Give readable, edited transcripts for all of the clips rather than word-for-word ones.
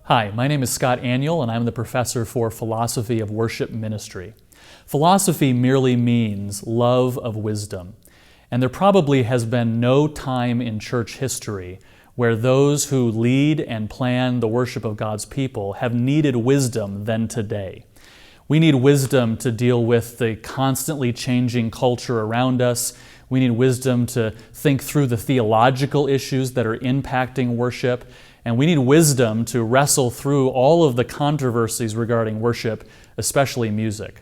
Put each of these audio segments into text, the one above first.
Hi, my name is Scott Aniol, and I'm the professor for Philosophy of Worship Ministry. Philosophy merely means love of wisdom, and there probably has been no time in church history where those who lead and plan the worship of God's people have needed wisdom than today. We need wisdom to deal with the constantly changing culture around us. We need wisdom to think through the theological issues that are impacting worship. And we need wisdom to wrestle through all of the controversies regarding worship, especially music.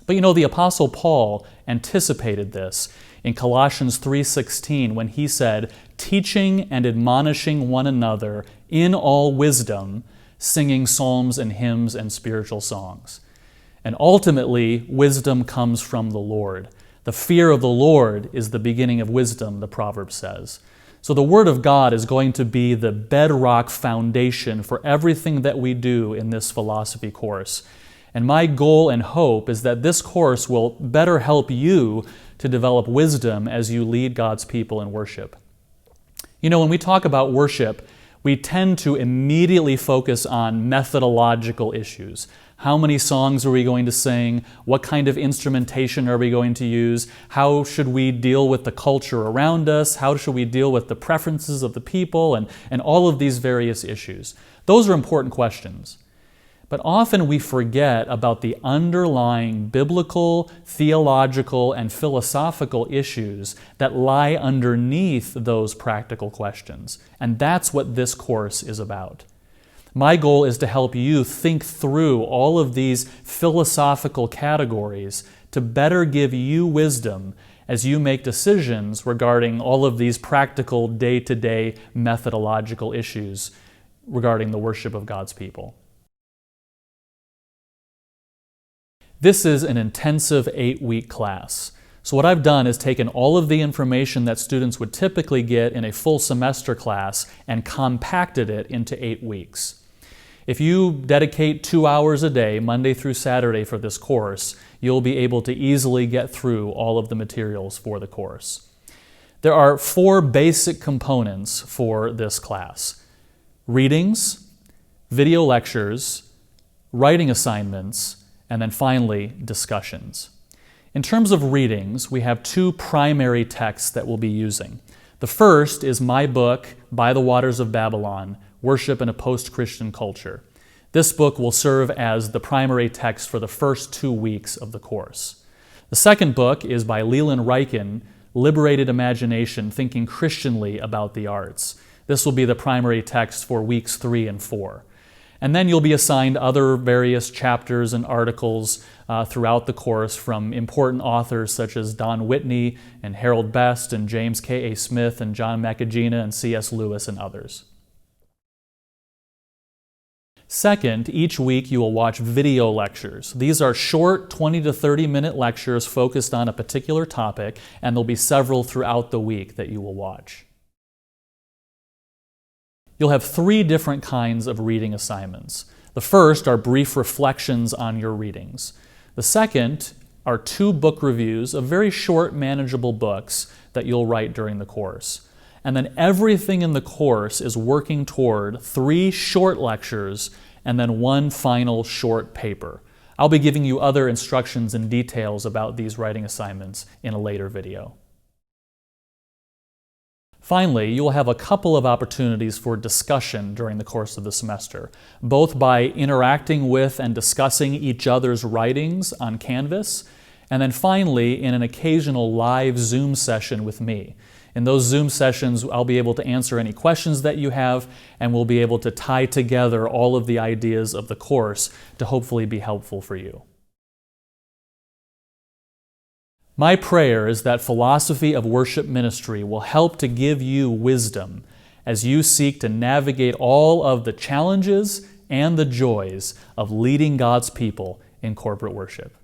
But you know, the Apostle Paul anticipated this in Colossians 3:16 when he said, "Teaching and admonishing one another in all wisdom, singing psalms and hymns and spiritual songs." And ultimately, wisdom comes from the Lord. The fear of the Lord is the beginning of wisdom, the proverb says. So the Word of God is going to be the bedrock foundation for everything that we do in this philosophy course. And my goal and hope is that this course will better help you to develop wisdom as you lead God's people in worship. You know, when we talk about worship, we tend to immediately focus on methodological issues. How many songs are we going to sing? What kind of instrumentation are we going to use? How should we deal with the culture around us? How should we deal with the preferences of the people? And all of these various issues. Those are important questions. But often we forget about the underlying biblical, theological, and philosophical issues that lie underneath those practical questions. And that's what this course is about. My goal is to help you think through all of these philosophical categories to better give you wisdom as you make decisions regarding all of these practical, day-to-day methodological issues regarding the worship of God's people. This is an intensive 8-week class. So what I've done is taken all of the information that students would typically get in a full semester class and compacted it into 8 weeks. If you dedicate 2 hours a day, Monday through Saturday, for this course, you'll be able to easily get through all of the materials for the course. There are 4 basic components for this class: readings, video lectures, writing assignments, and then finally, discussions. In terms of readings, we have 2 primary texts that we'll be using. The first is my book, By the Waters of Babylon, Worship in a Post-Christian Culture. This book will serve as the primary text for the first 2 weeks of the course. The second book is by Leland Ryken, Liberated Imagination, Thinking Christianly About the Arts. This will be the primary text for weeks 3 and 4. And then you'll be assigned other various chapters and articles throughout the course from important authors such as Don Whitney and Harold Best and James K.A. Smith and John Macagina and C.S. Lewis and others. Second, each week you will watch video lectures. These are short 20 to 30 minute lectures focused on a particular topic, and there'll be several throughout the week that you will watch. You'll have 3 different kinds of reading assignments. The first are brief reflections on your readings. The second are 2 book reviews of very short, manageable books that you'll write during the course. And then everything in the course is working toward 3 short lectures and then 1 final short paper. I'll be giving you other instructions and details about these writing assignments in a later video. Finally, you will have a couple of opportunities for discussion during the course of the semester, both by interacting with and discussing each other's writings on Canvas, and then finally in an occasional live Zoom session with me. In those Zoom sessions, I'll be able to answer any questions that you have, and we'll be able to tie together all of the ideas of the course to hopefully be helpful for you. My prayer is that Philosophy of Worship Ministry will help to give you wisdom as you seek to navigate all of the challenges and the joys of leading God's people in corporate worship.